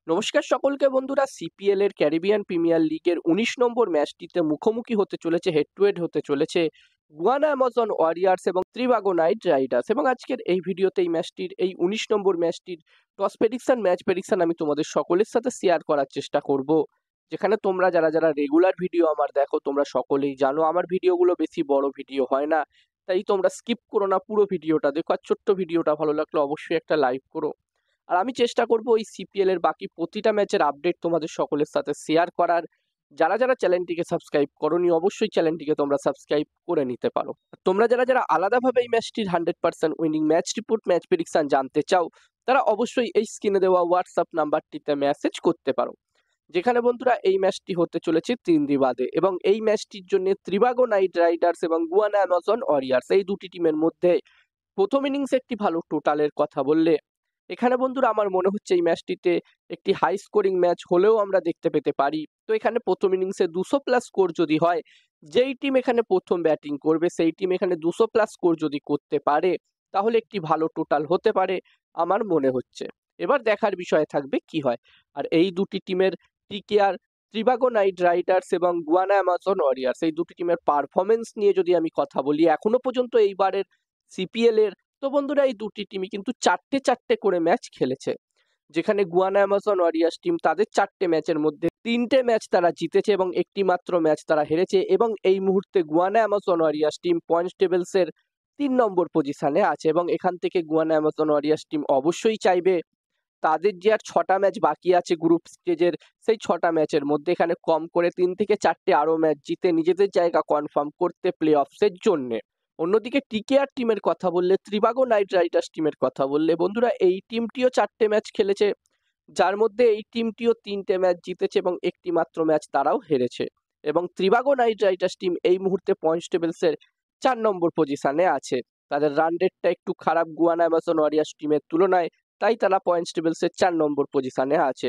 নমস্কার সকলকে বন্ধুরা, সিপিএল এর ক্যারিবিয়ান প্রিমিয়ার লিগের ১৯ নম্বর ম্যাচটিতে মুখোমুখি হতে চলেছে, হেড টু হেড হতে চলেছে গুয়ানা অ্যামাজন ওয়ারিয়ার্স এবং ত্রিবাগো নাইট রাইডার্স। এবং আজকের এই ভিডিওতে এই ম্যাচটির, এই ১৯ নম্বর ম্যাচটির টস প্রেডিকশন, ম্যাচ প্রেডিকশন আমি তোমাদের সকলের সাথে শেয়ার করার চেষ্টা করব। যেখানে তোমরা যারা যারা রেগুলার ভিডিও আমার দেখো, তোমরা সকলেই জানো আমার ভিডিওগুলো বেশি বড় ভিডিও হয় না, তাই তোমরা স্কিপ করো না, পুরো ভিডিওটা দেখো। আর ছোট্ট ভিডিওটা ভালো লাগলে অবশ্যই একটা লাইক করো। আর আমি চেষ্টা করব এই সিপিএল এর বাকি প্রতিটা ম্যাচের আপডেট তোমাদের সকলের সাথে শেয়ার করার। যারা যারা চ্যানেলটিকে সাবস্ক্রাইব করোনি, অবশ্যই চ্যানেলটিকে তোমরা সাবস্ক্রাইব করে নিতে পারো। আর তোমরা যারা যারা আলাদাভাবে এই ম্যাচটির 100% winning match report, match prediction জানতে চাও, তারা অবশ্যই এই স্ক্রিনে দেওয়া হোয়াটসঅ্যাপ নাম্বারটিতে মেসেজ করতে পারো। যেখানে বন্ধুরা এই ম্যাচটি হতে চলেছে ৩ দিবাদে, এবং এই ম্যাচটির জন্য ত্রিবাগো নাইট রাইডার্স এবং গুয়ানা অ্যামাজন ওয়ারিয়ার্স এই দুটি টিমের মধ্যে প্রথম ইনিংসে একটি ভালো টোটালের কথা বললে, এখানে বন্ধুরা আমার মনে হচ্ছে এই ম্যাচটিতে একটি হাই স্কোরিং ম্যাচ হলেও আমরা দেখতে পেতে পারি। তো এখানে প্রথম ইনিংসে 200+ স্কোর যদি হয়, যেই টিম এখানে প্রথম ব্যাটিং করবে সেই টিম এখানে 200+ স্কোর যদি করতে পারে, তাহলে একটি ভালো টোটাল হতে পারে আমার মনে হচ্ছে। এবার দেখার বিষয় থাকবে কি হয়। আর এই দুটি টিমের টিকেআর, ত্রিবাগো নাইট রাইডার্স এবং গুয়ানা অ্যামাজন ওয়ারিয়ার্স, এই দুটি টিমের পারফরমেন্স নিয়ে যদি আমি কথা বলি এখনো পর্যন্ত এইবারের সিপিএল এর, তো বন্ধুরা এই দুটি টিমই কিন্তু চারটে চারটে করে ম্যাচ খেলেছে। যেখানে গুয়ানা অ্যামাজন ওয়ারিয়ার্স টিম তাদের 4টে ম্যাচের মধ্যে 3টে ম্যাচ তারা জিতেছে এবং একটি মাত্র ম্যাচ তারা হেরেছে। এবং এই মুহূর্তে Guyana Amazon Warriors team points টেবিলসের 3 নম্বর পজিশনে আছে, এবং এখান থেকে গুয়ানা অ্যামাজন ওয়ারিয়ার্স টিম অবশ্যই চাইবে তাদের যে আর 6টা ম্যাচ বাকি আছে গ্রুপ স্টেজের, সেই 6টা ম্যাচের মধ্যে এখানে কম করে 3 থেকে 4টে আরো ম্যাচ জিতে নিজেদের জায়গা কনফার্ম করতে প্লে অফসের জন্য। অন্যদিকে টিকেআর টিমের কথা বললে, ত্রিবাগো নাইট রাইডার্স টিমের কথা বললে, বন্ধুরা এই টিমটিও 4টে ম্যাচ খেলেছে, যার মধ্যে এই টিমটিও 3টে ম্যাচ জিতেছে এবং একটি মাত্র ম্যাচ তারাও হেরেছে। এবং ত্রিবাগো নাইট রাইডার্স টিম এই মুহূর্তে পয়েন্টস টেবিলসের 4 নম্বর পজিশনে আছে। তাদের রান রেটটা একটু খারাপ গুয়ানা অ্যামাজন ওয়ারিয়ার্স টিমের তুলনায়, তাই তারা পয়েন্টস টেবিলসের 4 নম্বর পজিশনে আছে।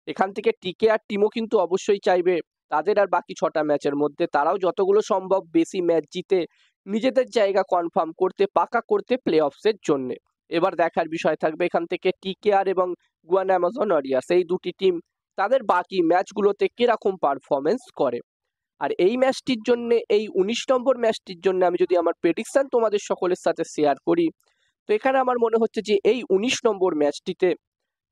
এখান থেকে টিকেআর টিমও কিন্তু অবশ্যই চাইবে তাদের আর বাকি 6টা ম্যাচের মধ্যে তারাও যতগুলো সম্ভব বেশি ম্যাচ জিতে নিজেদের জায়গা কনফার্ম করতে, পাকা করতে প্লে অফসের জন্য। এবার দেখার বিষয় থাকবে এখান থেকে টিকেআর এবং গুয়ানা অ্যামাজন ওয়ারিয়ার্স এই দুটি টিম তাদের বাকি ম্যাচগুলোতে কিরকম পারফরমেন্স করে। আর এই ম্যাচটির জন্য, এই ১৯ নম্বর ম্যাচটির জন্য আমি যদি আমার প্রেডিকশন তোমাদের সকলের সাথে শেয়ার করি, তো এখানে আমার মনে হচ্ছে যে এই ১৯ নম্বর ম্যাচটিতে,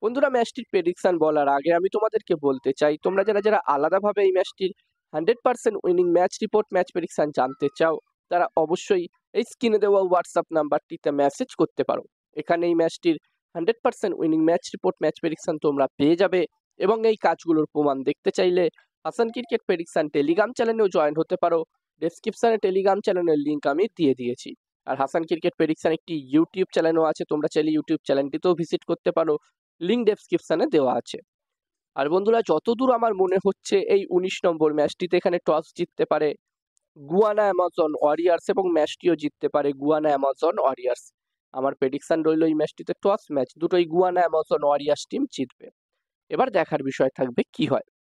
বন্ধুরা ম্যাচটির প্রেডিকশন বলার আগে আমি তোমাদেরকে বলতে চাই, তোমরা যারা যারা আলাদাভাবে এই ম্যাচটির 100% winning match report, match prediction জানতে চাও, তারা অবশ্যই এই স্ক্রিনে দেওয়া হোয়াটসঅ্যাপ নাম্বারটিতে মেসেজ করতে পারো। এখানে এই ম্যাচটির 100% winning match report, match prediction তোমরা পেয়ে যাবে। এবং এই কাজগুলোর প্রমাণ দেখতে চাইলে হাসান ক্রিকেট প্রেডিকশন টেলিগ্রাম চ্যানেলেও জয়েন হতে পারো। ডেসক্রিপশনে টেলিগ্রাম চ্যানেলের লিঙ্ক আমি দিয়ে দিয়েছি। আর হাসান ক্রিকেট প্রেডিকশন একটি ইউটিউব চ্যানেলও আছে, তোমরা চাইলে ইউটিউব চ্যানেলটিতেও ভিজিট করতে পারো, লিঙ্ক ডেসক্রিপশনে দেওয়া আছে। আর বন্ধুরা যতদূর আমার মনে হচ্ছে এই ১৯ নম্বর ম্যাচটিতে এখানে টস জিততে পারে গুয়ানা অ্যামাজন ওয়ারিয়ার্স এবং ম্যাচটিও জিততে পারে গুয়ানা অ্যামাজন ওয়ারিয়ার্স। আমার প্রেডিকশন রইল এই ম্যাচটিতে টস ম্যাচ দুটোই গুয়ানা অ্যামাজন ওয়ারিয়ার্স টিম জিতবে। এবার দেখার বিষয় থাকবে কি হয়।